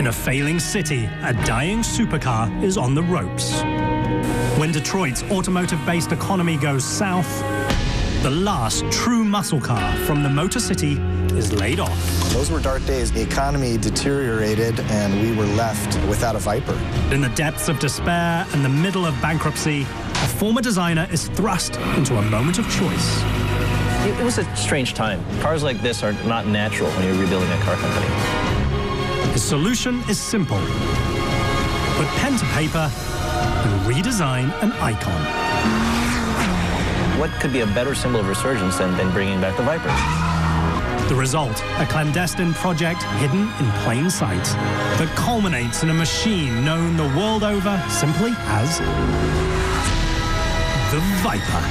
In a failing city, a dying supercar is on the ropes. When Detroit's automotive-based economy goes south, the last true muscle car from the Motor City is laid off. Those were dark days. The economy deteriorated and we were left without a Viper. In the depths of despair and the middle of bankruptcy, a former designer is thrust into a moment of choice. It was a strange time. Cars like this are not natural when you're rebuilding a car company. His solution is simple. Put pen to paper and redesign an icon. What could be a better symbol of resurgence than bringing back the Vipers? The result, a clandestine project hidden in plain sight that culminates in a machine known the world over simply as the Viper.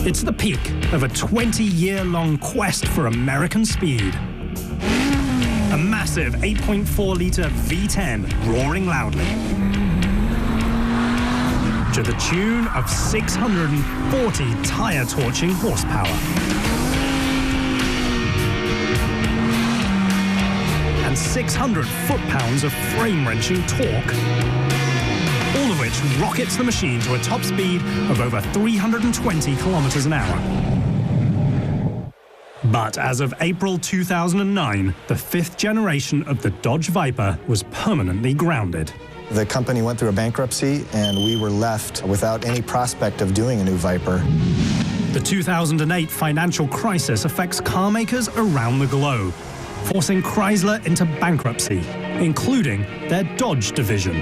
It's the peak of a 20-year-long quest for American speed. A massive 8.4-litre V10 roaring loudly to the tune of 640 tire-torching horsepower. And 600 foot-pounds of frame-wrenching torque. All of which rockets the machine to a top speed of over 320 kilometers an hour. But as of April 2009, the fifth generation of the Dodge Viper was permanently grounded. The company went through a bankruptcy and we were left without any prospect of doing a new Viper. The 2008 financial crisis affects car makers around the globe, forcing Chrysler into bankruptcy, including their Dodge division,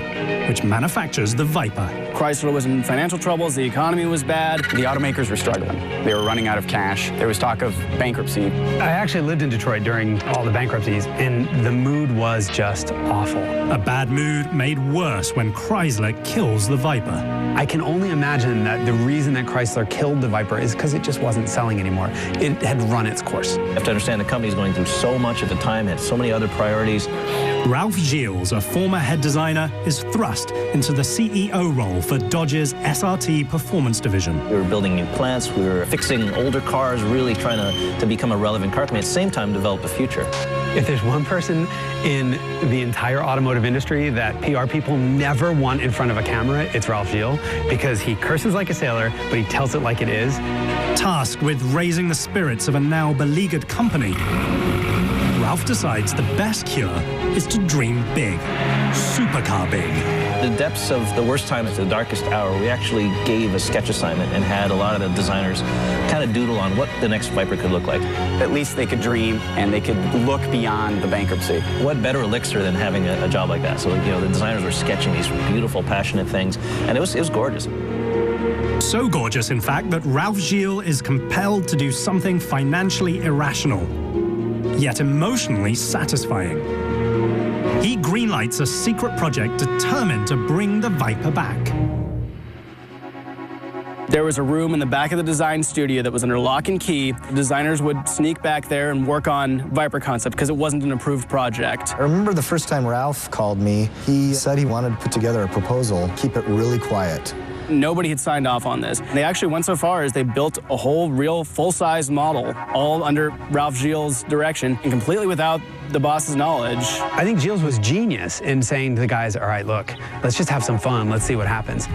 which manufactures the Viper. Chrysler was in financial troubles, the economy was bad. The automakers were struggling. They were running out of cash. There was talk of bankruptcy. I actually lived in Detroit during all the bankruptcies, and the mood was just awful. A bad mood made worse when Chrysler kills the Viper. I can only imagine that the reason that Chrysler killed the Viper is because it just wasn't selling anymore. It had run its course. You have to understand the company's going through so much at the time, had so many other priorities. Ralph Gilles, a former head designer, is thrust into the CEO role for Dodge's SRT performance division. We were building new plants, we were fixing older cars, really trying to become a relevant car company, at the same time develop a future. If there's one person in the entire automotive industry that PR people never want in front of a camera, it's Ralph Gilles, because he curses like a sailor, but he tells it like it is. Tasked with raising the spirits of a now beleaguered company, Ralph decides the best cure is to dream big, supercar big. The depths of the worst time, at the darkest hour, we actually gave a sketch assignment and had a lot of the designers kind of doodle on what the next Viper could look like. At least they could dream and they could look beyond the bankruptcy. What better elixir than having a job like that? So, you know, the designers were sketching these beautiful, passionate things, and it was gorgeous. So gorgeous, in fact, that Ralph Gilles is compelled to do something financially irrational, yet emotionally satisfying. He greenlights a secret project determined to bring the Viper back. There was a room in the back of the design studio that was under lock and key. The designers would sneak back there and work on Viper concept because it wasn't an approved project. I remember the first time Ralph called me, he said he wanted to put together a proposal, keep it really quiet. Nobody had signed off on this. They actually went so far as they built a whole real full-size model, all under Ralph Gilles' direction and completely without the boss's knowledge. I think Gilles was genius in saying to the guys, all right, look, let's just have some fun. Let's see what happens.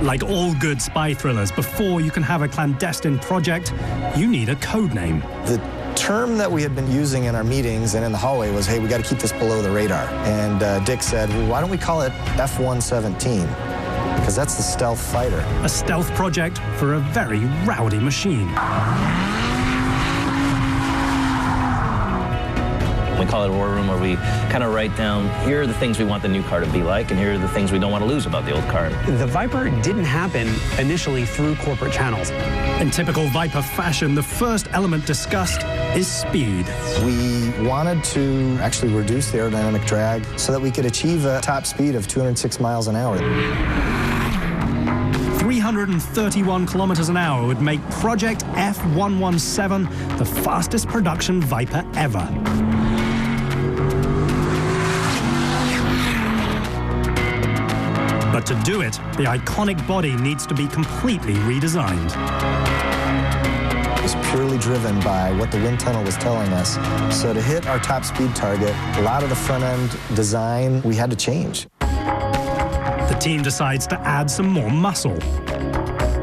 Like all good spy thrillers, before you can have a clandestine project, you need a code name. The term that we had been using in our meetings and in the hallway was, hey, we got to keep this below the radar. And Dick said, well, why don't we call it F-117? Because that's the stealth fighter. A stealth project for a very rowdy machine. We call it a war room, where we kind of write down, here are the things we want the new car to be like, and here are the things we don't want to lose about the old car. The Viper didn't happen initially through corporate channels. In typical Viper fashion, the first element discussed is speed. We wanted to actually reduce the aerodynamic drag so that we could achieve a top speed of 206 miles an hour. 331 kilometers an hour would make Project F117 the fastest production Viper ever. But to do it, the iconic body needs to be completely redesigned. It was purely driven by what the wind tunnel was telling us. So to hit our top speed target, a lot of the front end design we had to change. The team decides to add some more muscle.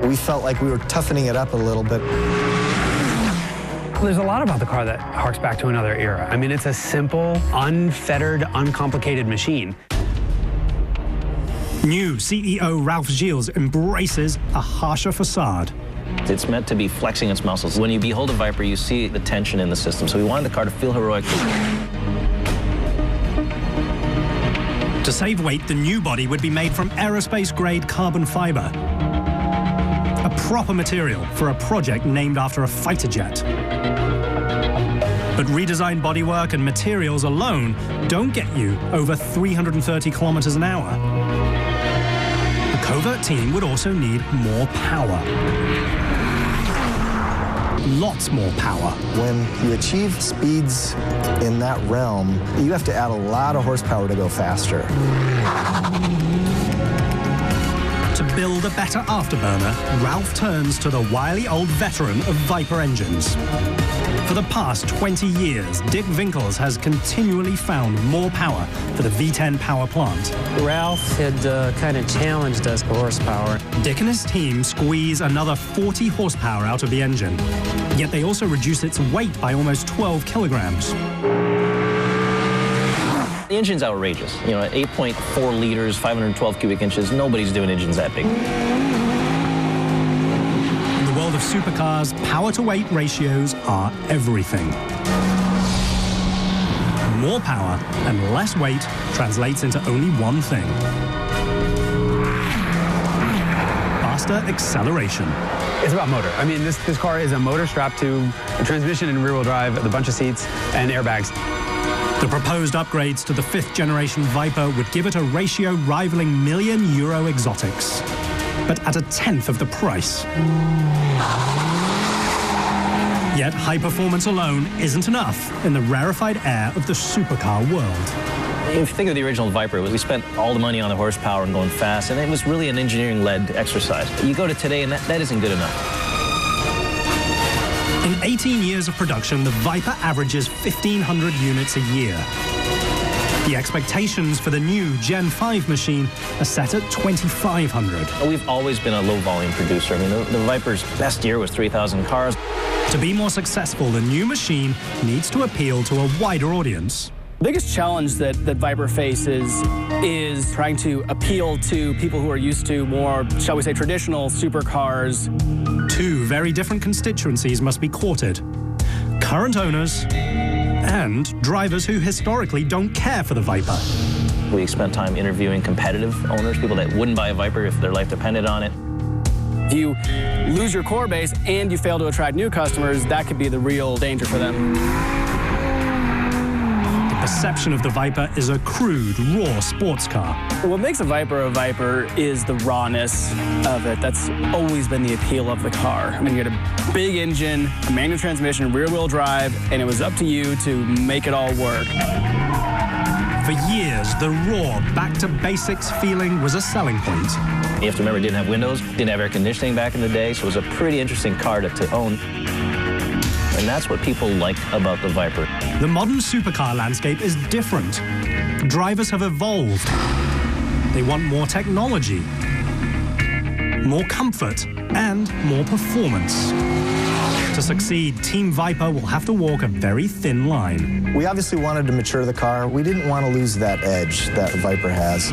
We felt like we were toughening it up a little bit. There's a lot about the car that harks back to another era. I mean, it's a simple, unfettered, uncomplicated machine. New CEO Ralph Gilles embraces a harsher facade. It's meant to be flexing its muscles. When you behold a Viper, you see the tension in the system. So we wanted the car to feel heroic. To save weight, the new body would be made from aerospace-grade carbon fiber, a proper material for a project named after a fighter jet. But redesigned bodywork and materials alone don't get you over 330 kilometers an hour. The covert team would also need more power. Lots more power. When you achieve speeds in that realm, you have to add a lot of horsepower to go faster. To build a better afterburner, Ralph turns to the wily old veteran of Viper engines. For the past 20 years, Dick Winkles has continually found more power for the V10 power plant. Ralph had kind of challenged us for horsepower. Dick and his team squeeze another 40 horsepower out of the engine, yet they also reduce its weight by almost 12 kilograms. The engine's outrageous. You know, at 8.4 liters, 512 cubic inches, nobody's doing engines that big. In the world of supercars, power-to-weight ratios are everything. More power and less weight translates into only one thing: faster acceleration. It's about motor. I mean, this car is a motor strapped to a transmission and rear-wheel drive, with a bunch of seats and airbags. The proposed upgrades to the 5th generation Viper would give it a ratio rivaling €1 million exotics, but at 1/10 of the price. Yet high performance alone isn't enough in the rarefied air of the supercar world. If you think of the original Viper, we spent all the money on the horsepower and going fast, and it was really an engineering-led exercise. You go to today, and that isn't good enough. In 18 years of production, the Viper averages 1,500 units a year. The expectations for the new Gen 5 machine are set at 2,500. We've always been a low-volume producer. I mean, the Viper's best year was 3,000 cars. To be more successful, the new machine needs to appeal to a wider audience. The biggest challenge that Viper faces is trying to appeal to people who are used to more, shall we say, traditional supercars. Two very different constituencies must be courted: current owners and drivers who historically don't care for the Viper. We spent time interviewing competitive owners, people that wouldn't buy a Viper if their life depended on it. If you lose your core base and you fail to attract new customers, that could be the real danger for them. Perception of the Viper is a crude, raw sports car. What makes a Viper is the rawness of it. That's always been the appeal of the car. I mean, you had a big engine, a manual transmission, rear-wheel drive, and it was up to you to make it all work. For years, the raw, back-to-basics feeling was a selling point. You have to remember, it didn't have windows, didn't have air conditioning back in the day, so it was a pretty interesting car to own. And that's what people like about the Viper. The modern supercar landscape is different. Drivers have evolved. They want more technology, more comfort, and more performance. To succeed, Team Viper will have to walk a very thin line. We obviously wanted to mature the car. We didn't want to lose that edge that Viper has.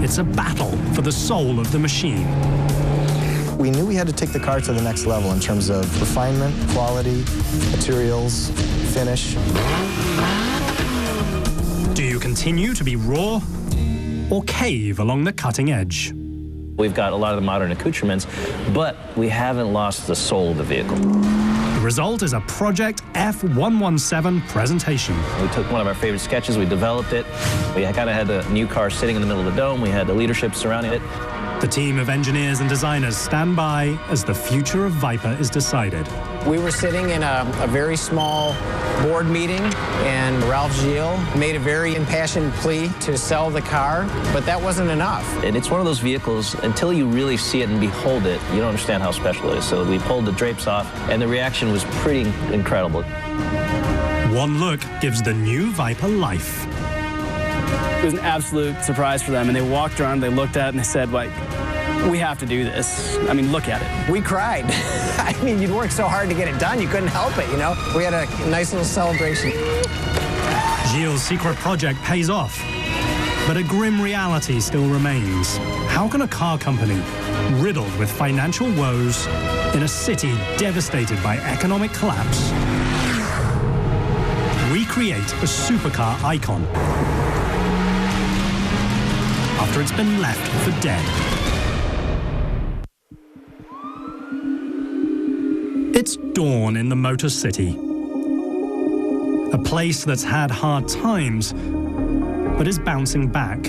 It's a battle for the soul of the machine. We knew we had to take the car to the next level in terms of refinement, quality, materials, finish. Do you continue to be raw or cave along the cutting edge? We've got a lot of the modern accoutrements, but we haven't lost the soul of the vehicle. The result is a Project F117 presentation. We took one of our favorite sketches, we developed it. We kind of had the new car sitting in the middle of the dome. We had the leadership surrounding it. The team of engineers and designers stand by as the future of Viper is decided. We were sitting in a very small board meeting, and Ralph Gilles made a very impassioned plea to sell the car, but that wasn't enough. And it's one of those vehicles, until you really see it and behold it, you don't understand how special it is. So we pulled the drapes off, and the reaction was pretty incredible. One look gives the new Viper life. It was an absolute surprise for them, and they walked around, they looked at it, and they said, like, we have to do this. I mean, look at it. We cried. I mean, you'd worked so hard to get it done, you couldn't help it, you know? We had a nice little celebration. Gilles' secret project pays off, but a grim reality still remains. How can a car company, riddled with financial woes, in a city devastated by economic collapse, recreate a supercar icon after it's been left for dead? It's dawn in the Motor City, a place that's had hard times, but is bouncing back.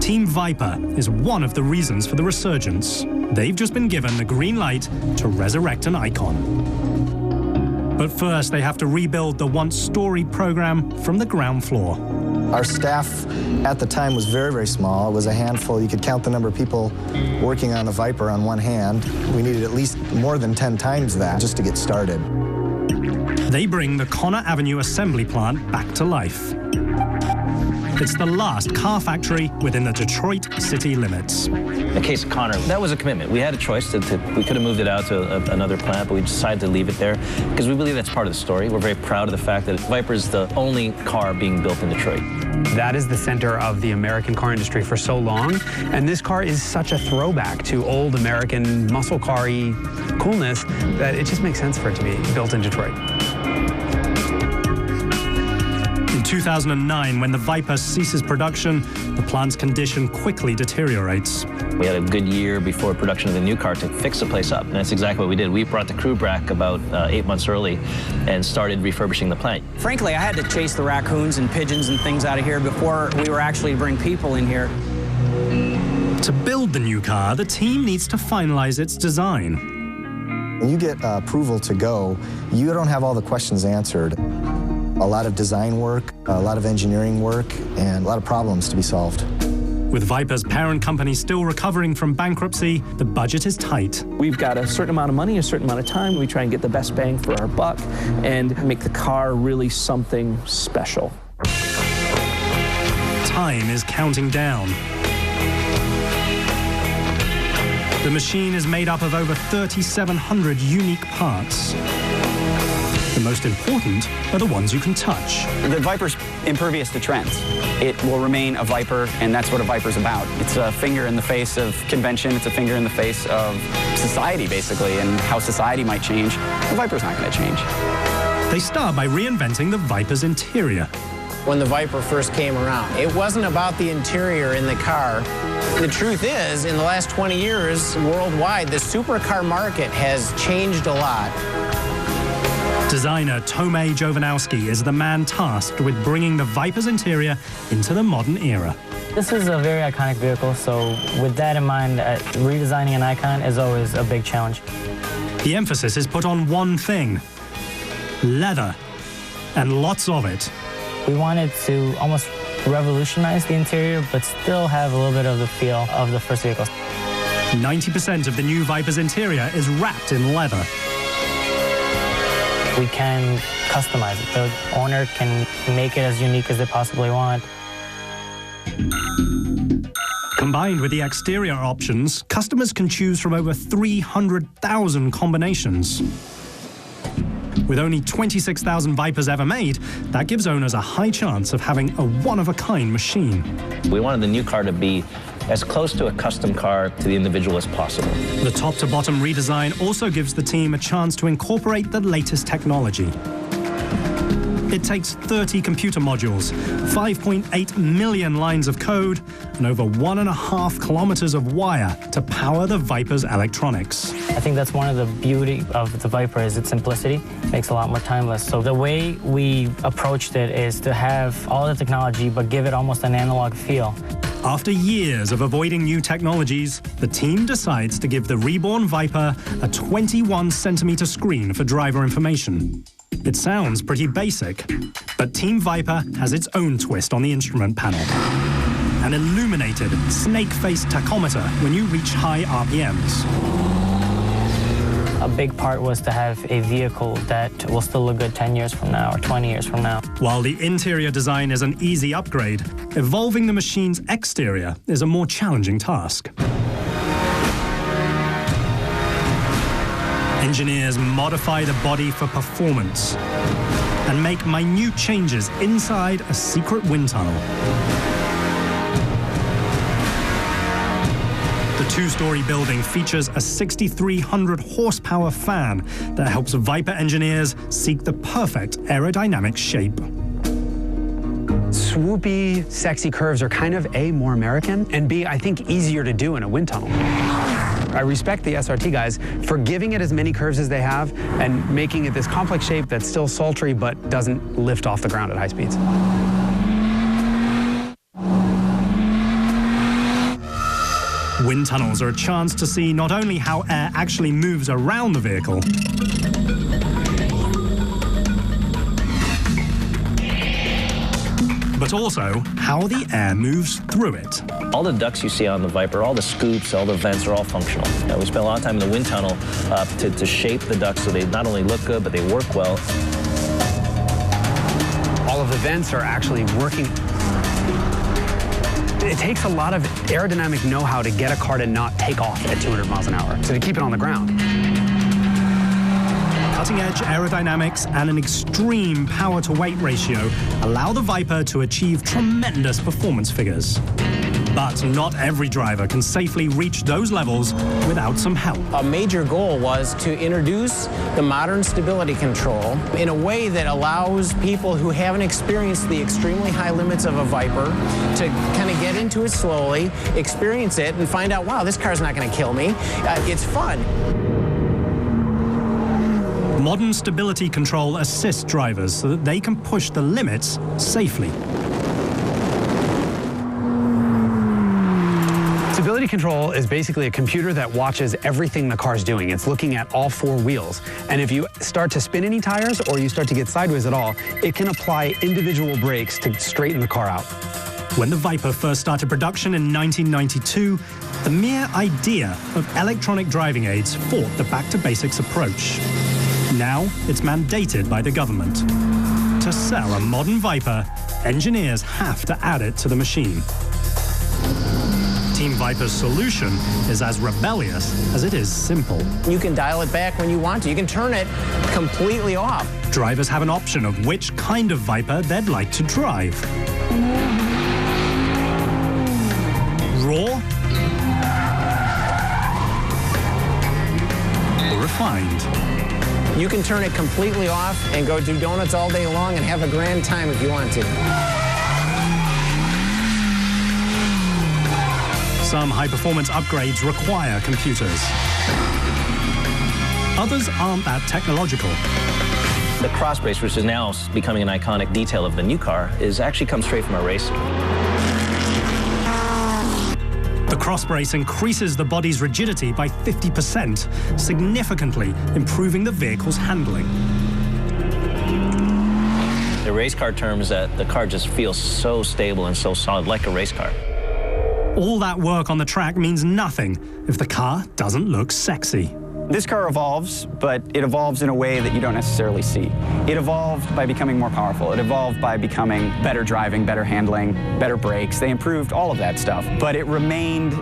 Team Viper is one of the reasons for the resurgence. They've just been given the green light to resurrect an icon. But first, they have to rebuild the once storied program from the ground floor. Our staff at the time was very, very small. It was a handful. You could count the number of people working on the Viper on one hand. We needed at least more than 10 times that just to get started. They bring the Connor Avenue assembly plant back to life. It's the last car factory within the Detroit city limits. In the case of Connor, that was a commitment. We had a choice. We could have moved it out to another plant, but we decided to leave it there because we believe that's part of the story. We're very proud of the fact that Viper is the only car being built in Detroit. That is the center of the American car industry for so long, and this car is such a throwback to old American muscle car-y coolness that it just makes sense for it to be built in Detroit. In 2009, when the Viper ceases production, the plant's condition quickly deteriorates. We had a good year before production of the new car to fix the place up, and that's exactly what we did. We brought the crew back about 8 months early and started refurbishing the plant. Frankly, I had to chase the raccoons and pigeons and things out of here before we were actually to bring people in here. To build the new car, the team needs to finalize its design. When you get approval to go, you don't have all the questions answered. A lot of design work, a lot of engineering work, and a lot of problems to be solved. With Viper's parent company still recovering from bankruptcy, the budget is tight. We've got a certain amount of money, a certain amount of time. We try and get the best bang for our buck and make the car really something special. Time is counting down. The machine is made up of over 3,700 unique parts. The most important are the ones you can touch. The Viper's impervious to trends. It will remain a Viper, and that's what a Viper's about. It's a finger in the face of convention. It's a finger in the face of society, basically, and how society might change. The Viper's not going to change. They start by reinventing the Viper's interior. When the Viper first came around, it wasn't about the interior in the car. The truth is, in the last 20 years, worldwide, the supercar market has changed a lot. Designer Tomej Jovanowski is the man tasked with bringing the Viper's interior into the modern era. This is a very iconic vehicle, so with that in mind, redesigning an icon is always a big challenge. The emphasis is put on one thing: leather, and lots of it. We wanted to almost revolutionize the interior, but still have a little bit of the feel of the first vehicle. 90% of the new Viper's interior is wrapped in leather. We can customize it. The owner can make it as unique as they possibly want. Combined with the exterior options, customers can choose from over 300,000 combinations. With only 26,000 Vipers ever made, that gives owners a high chance of having a one-of-a-kind machine. We wanted the new car to be as close to a custom car to the individual as possible. The top-to-bottom redesign also gives the team a chance to incorporate the latest technology. It takes 30 computer modules, 5.8 million lines of code, and over 1.5 kilometers of wire to power the Viper's electronics. I think that's one of the beauty of the Viper is its simplicity. It makes it a lot more timeless. So the way we approached it is to have all the technology, but give it almost an analog feel. After years of avoiding new technologies, the team decides to give the reborn Viper a 21-centimeter screen for driver information. It sounds pretty basic, but Team Viper has its own twist on the instrument panel. An illuminated, snake-faced tachometer when you reach high RPMs. A big part was to have a vehicle that will still look good 10 years from now or 20 years from now. While the interior design is an easy upgrade, evolving the machine's exterior is a more challenging task. Engineers modify the body for performance and make minute changes inside a secret wind tunnel. The two-story building features a 6,300 horsepower fan that helps Viper engineers seek the perfect aerodynamic shape. Swoopy, sexy curves are kind of A, more American, and B, I think easier to do in a wind tunnel. I respect the SRT guys for giving it as many curves as they have and making it this complex shape that's still sultry but doesn't lift off the ground at high speeds. Wind tunnels are a chance to see not only how air actually moves around the vehicle, but also how the air moves through it. All the ducts you see on the Viper, all the scoops, all the vents are all functional. We spent a lot of time in the wind tunnel to shape the ducts so they not only look good, but they work well. All of the vents are actually working. It takes a lot of aerodynamic know-how to get a car to not take off at 200 miles an hour, so to keep it on the ground. Cutting-edge aerodynamics and an extreme power-to-weight ratio allow the Viper to achieve tremendous performance figures. But not every driver can safely reach those levels without some help. A major goal was to introduce the modern stability control in a way that allows people who haven't experienced the extremely high limits of a Viper to kind of get into it slowly, experience it, and find out, wow, this car's not going to kill me. It's fun. Modern stability control assists drivers so that they can push the limits safely. Stability control is basically a computer that watches everything the car's doing. It's looking at all four wheels. And if you start to spin any tires or you start to get sideways at all, it can apply individual brakes to straighten the car out. When the Viper first started production in 1992, the mere idea of electronic driving aids fought the back-to-basics approach. Now it's mandated by the government. To sell a modern Viper, engineers have to add it to the machine. Team Viper's solution is as rebellious as it is simple. You can dial it back when you want to. You can turn it completely off. Drivers have an option of which kind of Viper they'd like to drive. Raw or refined. You can turn it completely off and go do donuts all day long and have a grand time if you want to. Some high-performance upgrades require computers. Others aren't that technological. The cross brace, which is now becoming an iconic detail of the new car, actually comes straight from a racer. The cross brace increases the body's rigidity by 50%, significantly improving the vehicle's handling. The race car terms that the car just feels so stable and so solid, like a race car. All that work on the track means nothing if the car doesn't look sexy. This car evolves, but it evolves in a way that you don't necessarily see. It evolved by becoming more powerful. It evolved by becoming better driving, better handling, better brakes. They improved all of that stuff, but it remained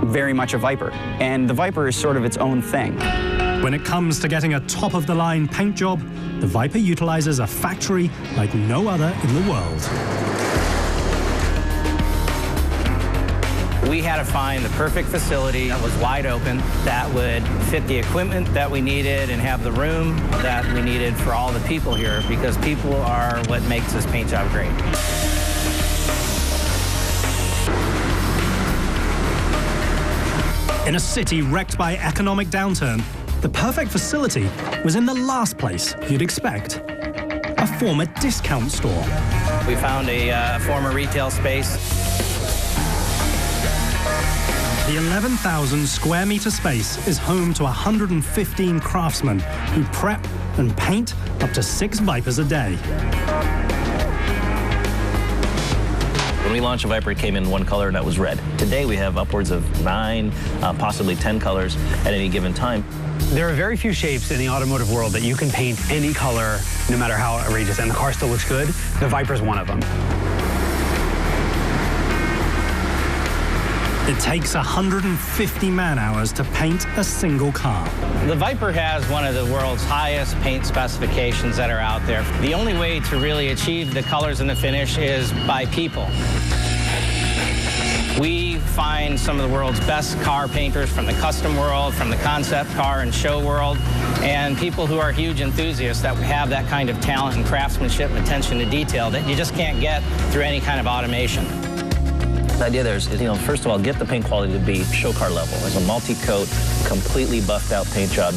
very much a Viper. And the Viper is sort of its own thing. When it comes to getting a top-of-the-line paint job, the Viper utilizes a factory like no other in the world. We had to find the perfect facility that was wide open, that would fit the equipment that we needed and have the room that we needed for all the people here, because people are what makes this paint job great. In a city wrecked by economic downturn, the perfect facility was in the last place you'd expect, a former discount store. We found a former retail space. The 11,000 square meter space is home to 115 craftsmen who prep and paint up to 6 Vipers a day. When we launched a Viper, it came in one color, and that was red. Today, we have upwards of 9, possibly 10 colors at any given time. There are very few shapes in the automotive world that you can paint any color, no matter how outrageous, and the car still looks good. The Viper's one of them. It takes 150 man-hours to paint a single car. The Viper has one of the world's highest paint specifications that are out there. The only way to really achieve the colors and the finish is by people. We find some of the world's best car painters from the custom world, from the concept car and show world, and people who are huge enthusiasts that have that kind of talent and craftsmanship and attention to detail that you just can't get through any kind of automation. The idea there is, first of all, get the paint quality to be show car level. It's a multi-coat, completely buffed out paint job.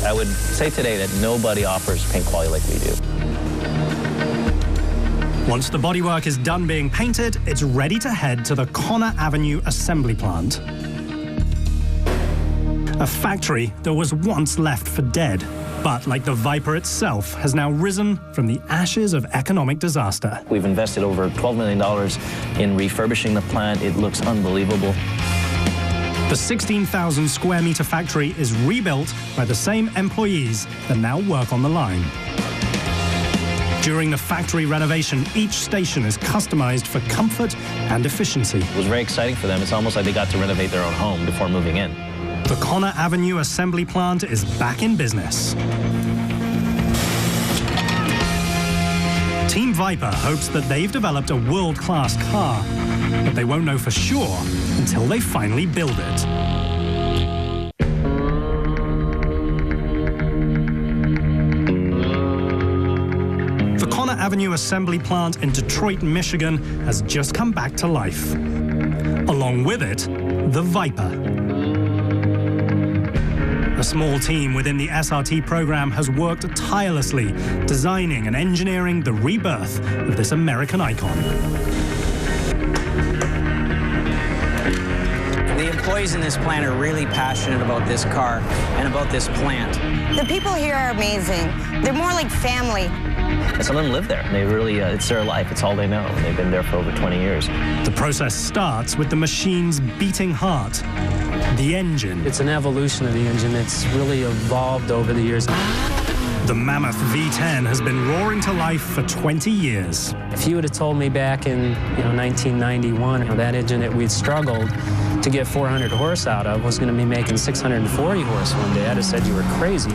I would say today that nobody offers paint quality like we do. Once the bodywork is done being painted, it's ready to head to the Connor Avenue assembly plant. A factory that was once left for dead, but like the Viper itself, has now risen from the ashes of economic disaster. We've invested over $12 million in refurbishing the plant. It looks unbelievable. The 16,000 square meter factory is rebuilt by the same employees that now work on the line. During the factory renovation, each station is customized for comfort and efficiency. It was very exciting for them. It's almost like they got to renovate their own home before moving in. The Connor Avenue assembly plant is back in business. Team Viper hopes that they've developed a world-class car, but they won't know for sure until they finally build it. The Connor Avenue assembly plant in Detroit, Michigan has just come back to life. Along with it, the Viper. A small team within the SRT program has worked tirelessly, designing and engineering the rebirth of this American icon. The employees in this plant are really passionate about this car and about this plant. The people here are amazing. They're more like family. Some of them live there. They really, it's their life. It's all they know. They've been there for over 20 years. The process starts with the machine's beating heart, the engine. It's an evolution of the engine. It's really evolved over the years. The Mammoth V10 has been roaring to life for 20 years. If you would have told me back in 1991 that engine that we'd struggled to get 400 horse out of was going to be making 640 horse one day, I'd have said you were crazy.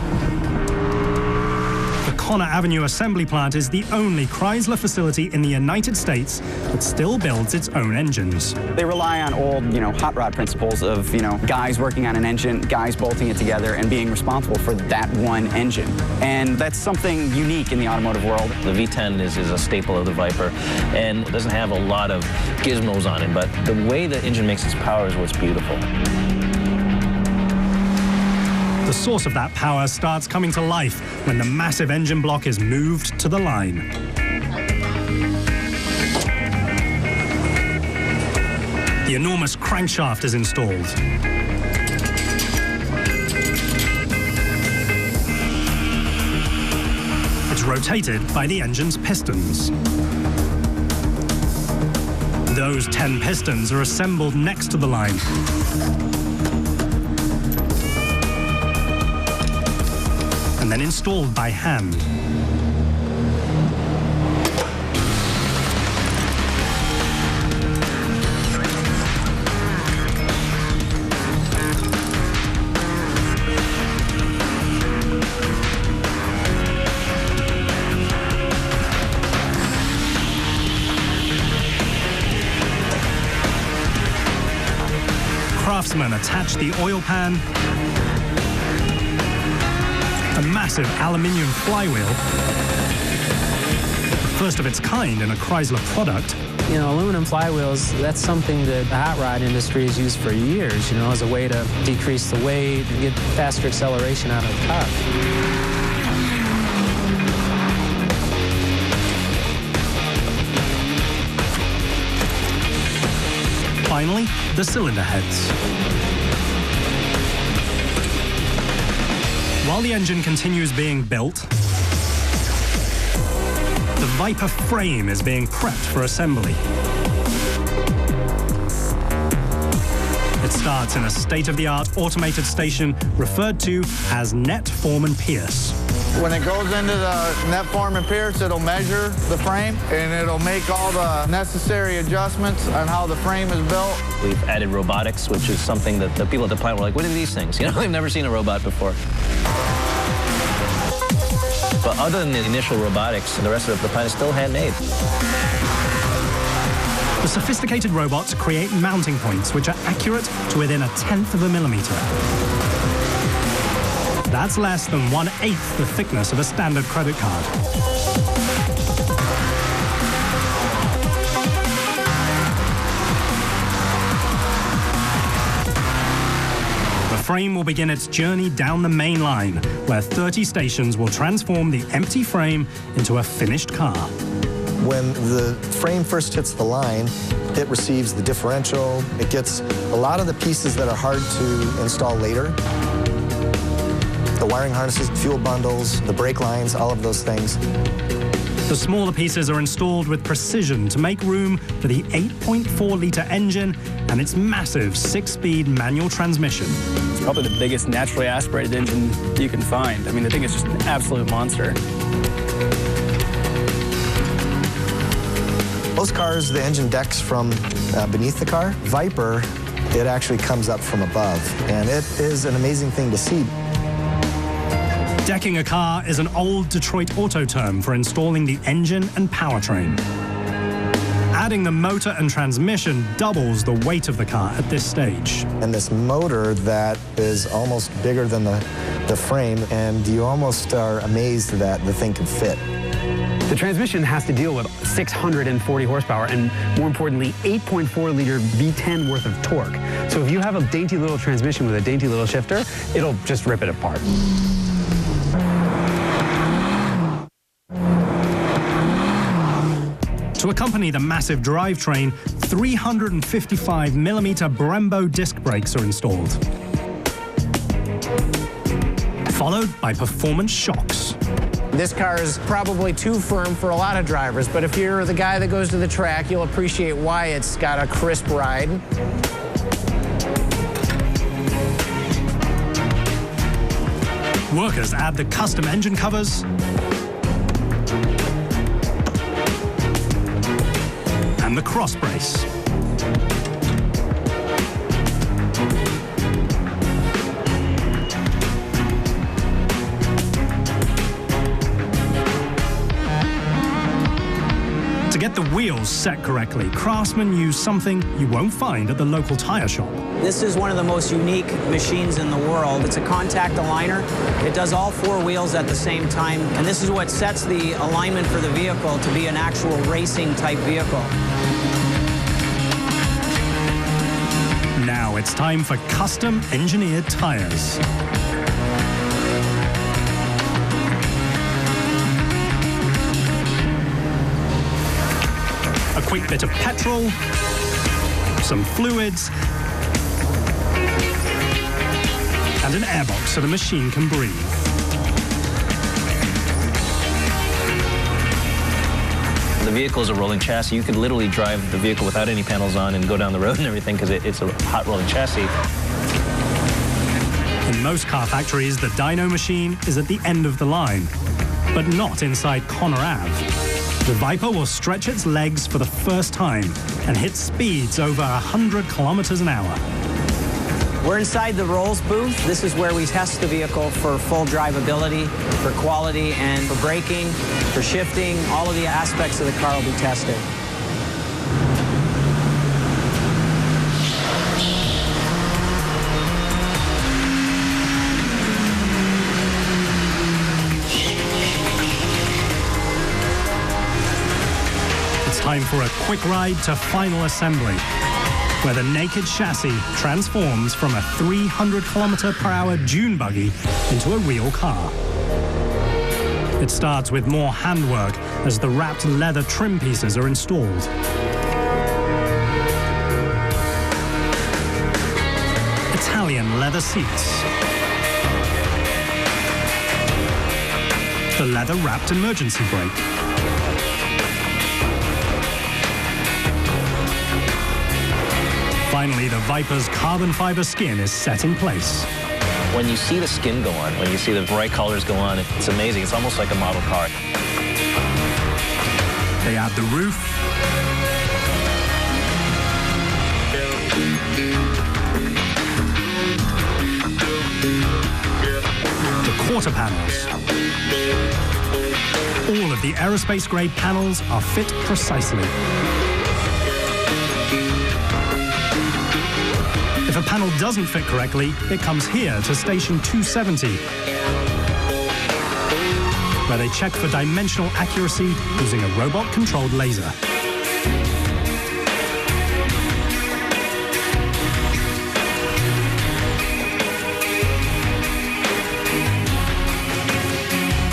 The Connor Avenue assembly plant is the only Chrysler facility in the United States that still builds its own engines. They rely on old, hot rod principles of, guys working on an engine, guys bolting it together and being responsible for that one engine. And that's something unique in the automotive world. The V10 is a staple of the Viper, and it doesn't have a lot of gizmos on it, but the way the engine makes its power is what's beautiful. The source of that power starts coming to life when the massive engine block is moved to the line. The enormous crankshaft is installed. It's rotated by the engine's pistons. Those 10 pistons are assembled next to the line. And then installed by hand. Craftsmen attach the oil pan, a massive aluminium flywheel, first of its kind in a Chrysler product. Aluminum flywheels, that's something that the hot rod industry has used for years, as a way to decrease the weight and get faster acceleration out of the car. Finally, the cylinder heads. While the engine continues being built, the Viper frame is being prepped for assembly. It starts in a state-of-the-art automated station referred to as Net Form and Pierce. When it goes into the Net Form and Pierce, it'll measure the frame and it'll make all the necessary adjustments on how the frame is built. We've added robotics, which is something that the people at the plant were like, what are these things? You know, they've never seen a robot before. But other than the initial robotics, the rest of the plant is still handmade. The sophisticated robots create mounting points which are accurate to within 1/10 of a millimeter. That's less than 1/8 the thickness of a standard credit card. The frame will begin its journey down the main line, where 30 stations will transform the empty frame into a finished car. When the frame first hits the line, it receives the differential. It gets a lot of the pieces that are hard to install later. The wiring harnesses, fuel bundles, the brake lines, all of those things. The smaller pieces are installed with precision to make room for the 8.4-litre engine and its massive 6-speed manual transmission. It's probably the biggest naturally aspirated engine you can find. I mean, the thing is just an absolute monster. Most cars, the engine decks from beneath the car. Viper, it actually comes up from above, and it is an amazing thing to see. Decking a car is an old Detroit auto term for installing the engine and powertrain. Adding the motor and transmission doubles the weight of the car at this stage. And this motor that is almost bigger than the frame, and you almost are amazed that the thing can fit. The transmission has to deal with 640 horsepower and, more importantly, 8.4-liter V10 worth of torque. So if you have a dainty little transmission with a dainty little shifter, it'll just rip it apart. To accompany the massive drivetrain, 355mm Brembo disc brakes are installed, followed by performance shocks. This car is probably too firm for a lot of drivers, but if you're the guy that goes to the track, you'll appreciate why it's got a crisp ride. Workers add the custom engine covers and the cross brace. To get the wheels set correctly, craftsmen use something you won't find at the local tire shop. This is one of the most unique machines in the world. It's a contact aligner. It does all 4 wheels at the same time, and this is what sets the alignment for the vehicle to be an actual racing type vehicle. Now it's time for custom engineered tires. A quick bit of petrol, some fluids, and an airbox so the machine can breathe. The vehicle is a rolling chassis. You could literally drive the vehicle without any panels on and go down the road and everything because it's a hot rolling chassis. In most car factories, the dyno machine is at the end of the line, but not inside Conner Ave. The Viper will stretch its legs for the first time and hit speeds over 100 kilometers an hour. We're inside the Rolls booth. This is where we test the vehicle for full drivability, for quality, and for braking, for shifting. All of the aspects of the car will be tested. Time for a quick ride to final assembly, where the naked chassis transforms from a 300-kilometer-per-hour dune buggy into a real car. It starts with more handwork as the wrapped leather trim pieces are installed. Italian leather seats, the leather-wrapped emergency brake, finally, the Viper's carbon fiber skin is set in place. When you see the skin go on, when you see the bright colors go on, it's amazing. It's almost like a model car. They add the roof, the quarter panels. All of the aerospace-grade panels are fit precisely. If a panel doesn't fit correctly, it comes here to station 270, where they check for dimensional accuracy using a robot-controlled laser.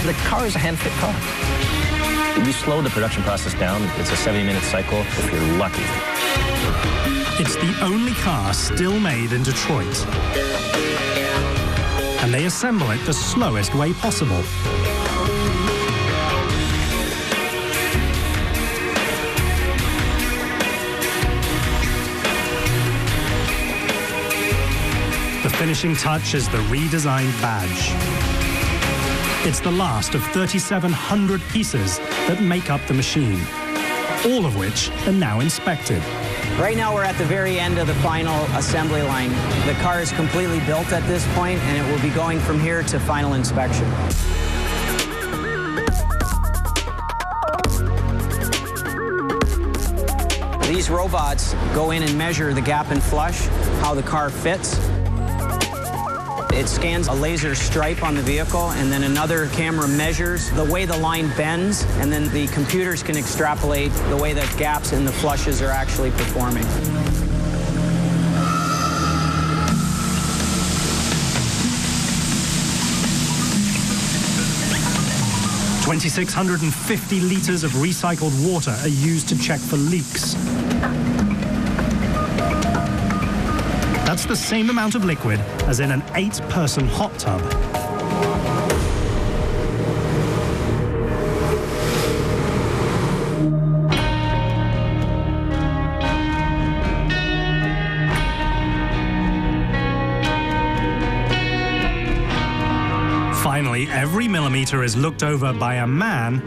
The car is a hand-fit car. We slow the production process down. It's a 70-minute cycle if you're lucky. It's the only car still made in Detroit. And they assemble it the slowest way possible. The finishing touch is the redesigned badge. It's the last of 3,700 pieces that make up the machine, all of which are now inspected. Right now we're at the very end of the final assembly line. The car is completely built at this point, and it will be going from here to final inspection. These robots go in and measure the gap and flush, how the car fits. It scans a laser stripe on the vehicle, and then another camera measures the way the line bends, and then the computers can extrapolate the way the gaps and the flushes are actually performing. $2,650 liters of recycled water are used to check for leaks. That's the same amount of liquid as in an 8-person hot tub. Finally, every millimeter is looked over by a man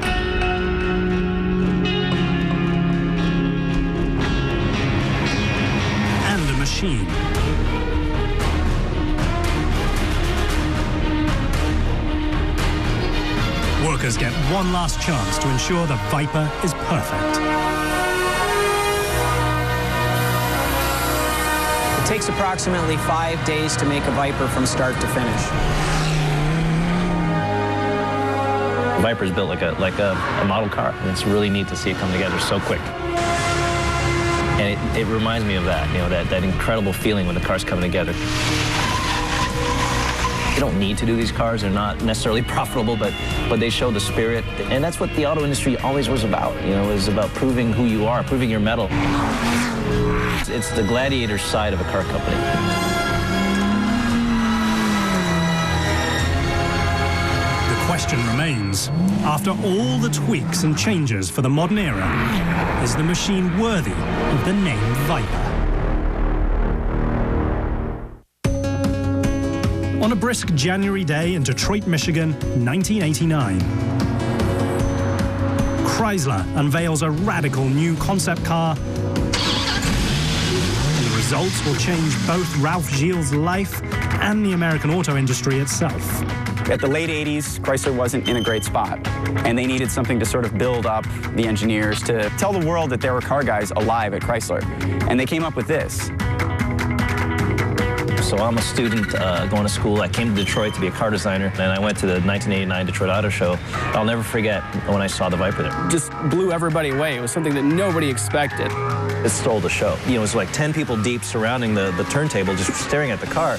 and a machine. Workers get one last chance to ensure the Viper is perfect. It takes approximately 5 days to make a Viper from start to finish. Viper's built like a model car, and it's really neat to see it come together so quick. And it reminds me of that, you know, that incredible feeling when the car's coming together. You don't need to do these cars. They're not necessarily profitable, but they show the spirit. And that's what the auto industry always was about. You know, it was about proving who you are, proving your mettle. It's the gladiator side of a car company. The question remains, after all the tweaks and changes for the modern era, is the machine worthy of the name Viper? On a brisk January day in Detroit, Michigan, 1989, Chrysler unveils a radical new concept car, and the results will change both Ralph Gilles' life and the American auto industry itself. At the late 80s, Chrysler wasn't in a great spot, and they needed something to sort of build up the engineers, to tell the world that there were car guys alive at Chrysler. And they came up with this. So I'm a student going to school. I came to Detroit to be a car designer, and I went to the 1989 Detroit Auto Show. I'll never forget when I saw the Viper there. Just blew everybody away. It was something that nobody expected. It stole the show. You know, it was like 10 people deep surrounding the turntable, just staring at the car.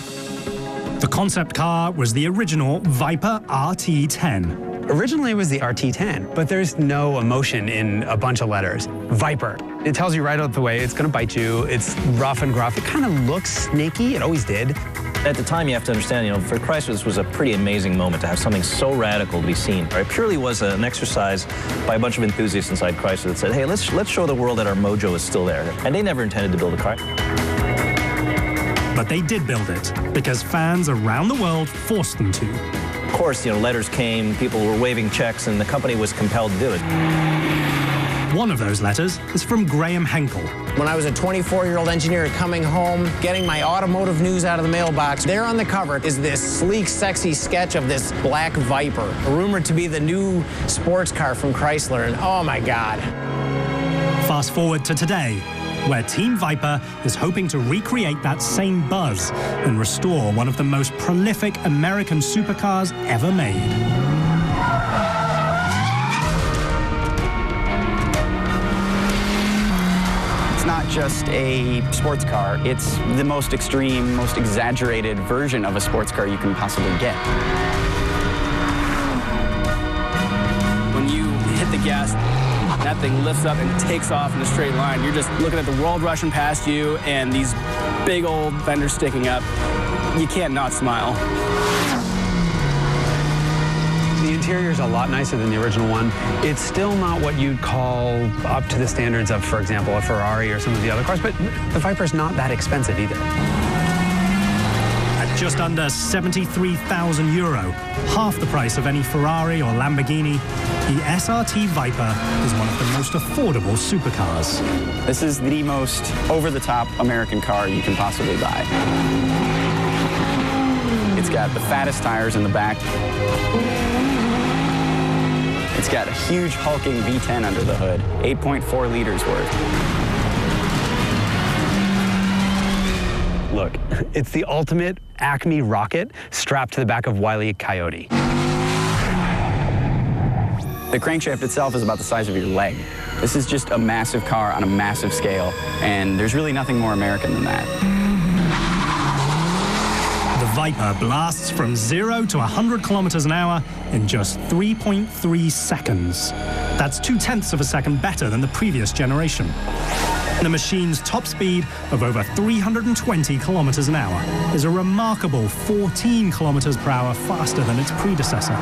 The concept car was the original Viper RT10. Originally, it was the RT10, but there's no emotion in a bunch of letters. Viper. It tells you right out the way it's going to bite you. It's rough and gruff. It kind of looks snaky. It always did. At the time, you have to understand, you know, for Chrysler, this was a pretty amazing moment to have something so radical to be seen. It purely was an exercise by a bunch of enthusiasts inside Chrysler that said, hey, let's show the world that our mojo is still there. And they never intended to build a car. But they did build it, because fans around the world forced them to. Of course, you know, letters came, people were waving checks, and the company was compelled to do it. One of those letters is from Graham Henkel. When I was a 24-year-old engineer coming home, getting my automotive news out of the mailbox, there on the cover is this sleek, sexy sketch of this black Viper, rumored to be the new sports car from Chrysler, and oh my God. Fast forward to today, where Team Viper is hoping to recreate that same buzz and restore one of the most prolific American supercars ever made. It's not just a sports car, it's the most extreme, most exaggerated version of a sports car you can possibly get. When you hit the gas, that thing lifts up and takes off in a straight line. You're just looking at the world rushing past you and these big old fenders sticking up. You can't not smile. The interior is a lot nicer than the original one. It's still not what you'd call up to the standards of, for example, a Ferrari or some of the other cars, but the Viper's not that expensive either. At just under €73,000, half the price of any Ferrari or Lamborghini, the SRT Viper is one of the most affordable supercars. This is the most over-the-top American car you can possibly buy. It's got the fattest tires in the back. It's got a huge hulking V10 under the hood, 8.4 liters worth. Look, it's the ultimate Acme rocket strapped to the back of Wile E. Coyote. The crankshaft itself is about the size of your leg. This is just a massive car on a massive scale, and there's really nothing more American than that. The Viper blasts from 0 to 100 kilometers an hour in just 3.3 seconds. That's 0.2 of a second better than the previous generation. The machine's top speed of over 320 kilometers an hour is a remarkable 14 kilometers per hour faster than its predecessor.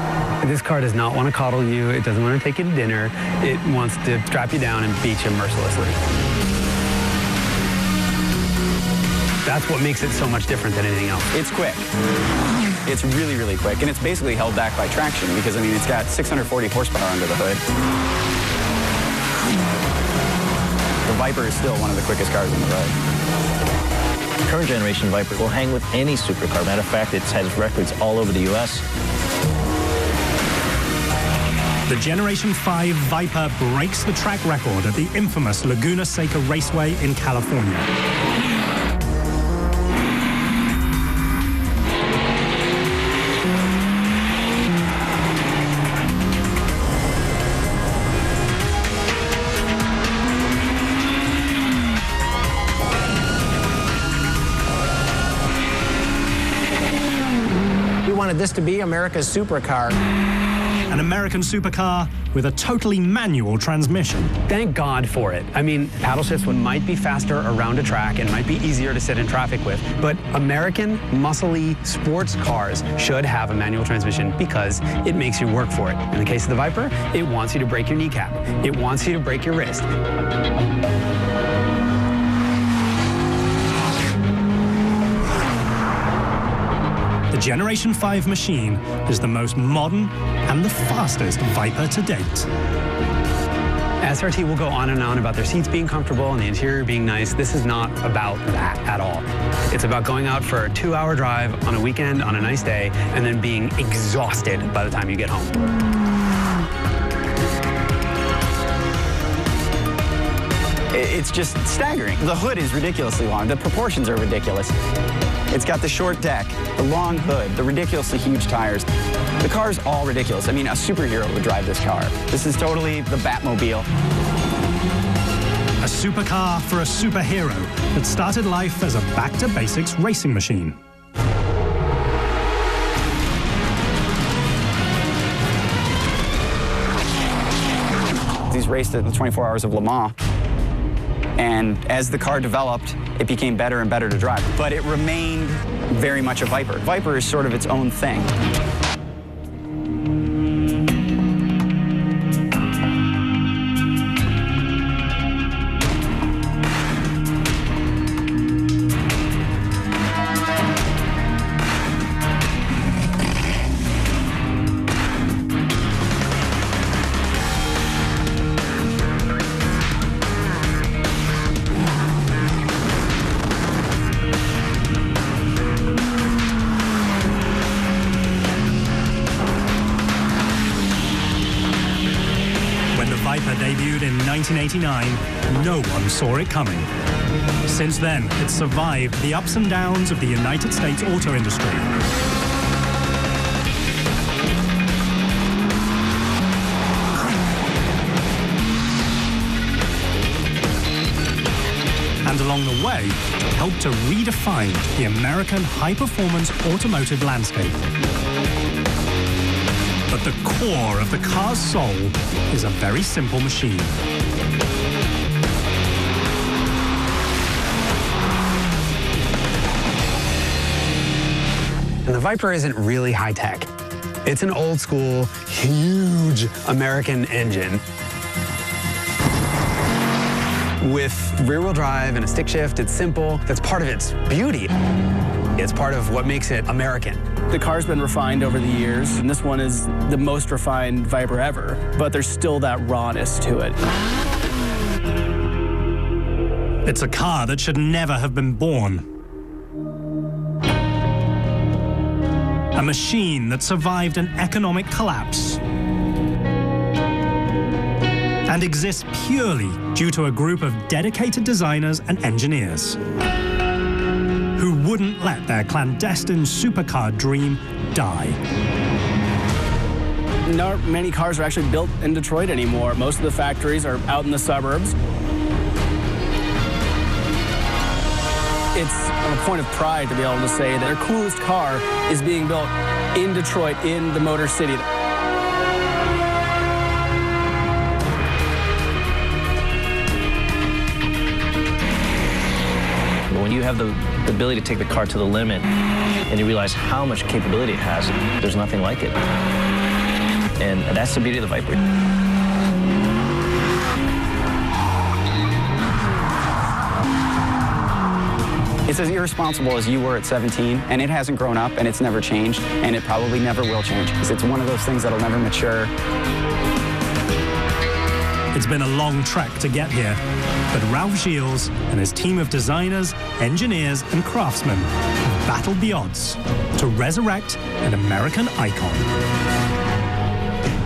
This car does not want to coddle you. It doesn't want to take you to dinner. It wants to strap you down and beat you mercilessly. That's what makes it so much different than anything else. It's quick. It's really, really quick. And it's basically held back by traction because, I mean, it's got 640 horsepower under the hood. The Viper is still one of the quickest cars on the road. The current generation Viper will hang with any supercar. Matter of fact, it's had records all over the U.S. The Generation 5 Viper breaks the track record at the infamous Laguna Seca Raceway in California. This to be America's supercar. An American supercar with a totally manual transmission. Thank God for it. I mean, paddle shifts might be faster around a track and might be easier to sit in traffic with, but American muscly sports cars should have a manual transmission because it makes you work for it. In the case of the Viper, it wants you to break your kneecap. It wants you to break your wrist. The Generation 5 machine is the most modern and the fastest Viper to date. SRT will go on and on about their seats being comfortable and the interior being nice. This is not about that at all. It's about going out for a 2-hour drive on a weekend on a nice day and then being exhausted by the time you get home. It's just staggering. The hood is ridiculously long. The proportions are ridiculous. It's got the short deck, the long hood, the ridiculously huge tires. The car's all ridiculous. I mean, a superhero would drive this car. This is totally the Batmobile. A supercar for a superhero that started life as a back-to-basics racing machine. These raced at the 24 Hours of Le Mans. And as the car developed, it became better and better to drive. But it remained very much a Viper. Viper is sort of its own thing. Debuted in 1989, no one saw it coming. Since then, it's survived the ups and downs of the United States auto industry. And along the way, helped to redefine the American high-performance automotive landscape. But the core of the car's soul is a very simple machine. And the Viper isn't really high-tech. It's an old-school, huge American engine with rear-wheel drive and a stick shift. It's simple. That's part of its beauty. It's part of what makes it American. The car's been refined over the years, and this one is the most refined Viper ever, but there's still that rawness to it. It's a car that should never have been born. A machine that survived an economic collapse and exists purely due to a group of dedicated designers and engineers who wouldn't let their clandestine supercar dream die. Not many cars are actually built in Detroit anymore. Most of the factories are out in the suburbs. It's a point of pride to be able to say that their coolest car is being built in Detroit, in the Motor City. When you have the ability to take the car to the limit and you realize how much capability it has, there's nothing like it. And that's the beauty of the Viper. It's as irresponsible as you were at 17, and it hasn't grown up, and it's never changed, and it probably never will change. It's one of those things that'll never mature. It's been a long trek to get here, but Ralph Gilles and his team of designers, engineers, and craftsmen have battled the odds to resurrect an American icon.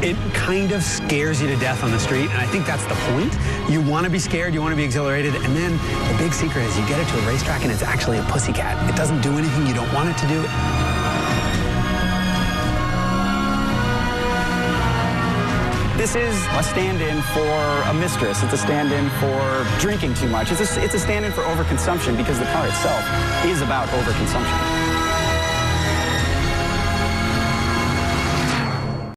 It kind of scares you to death on the street, and I think that's the point. You want to be scared, you want to be exhilarated, and then the big secret is you get it to a racetrack and it's actually a pussycat. It doesn't do anything you don't want it to do. This is a stand-in for a mistress. It's a stand-in for drinking too much. It's a stand-in for overconsumption because the car itself is about overconsumption.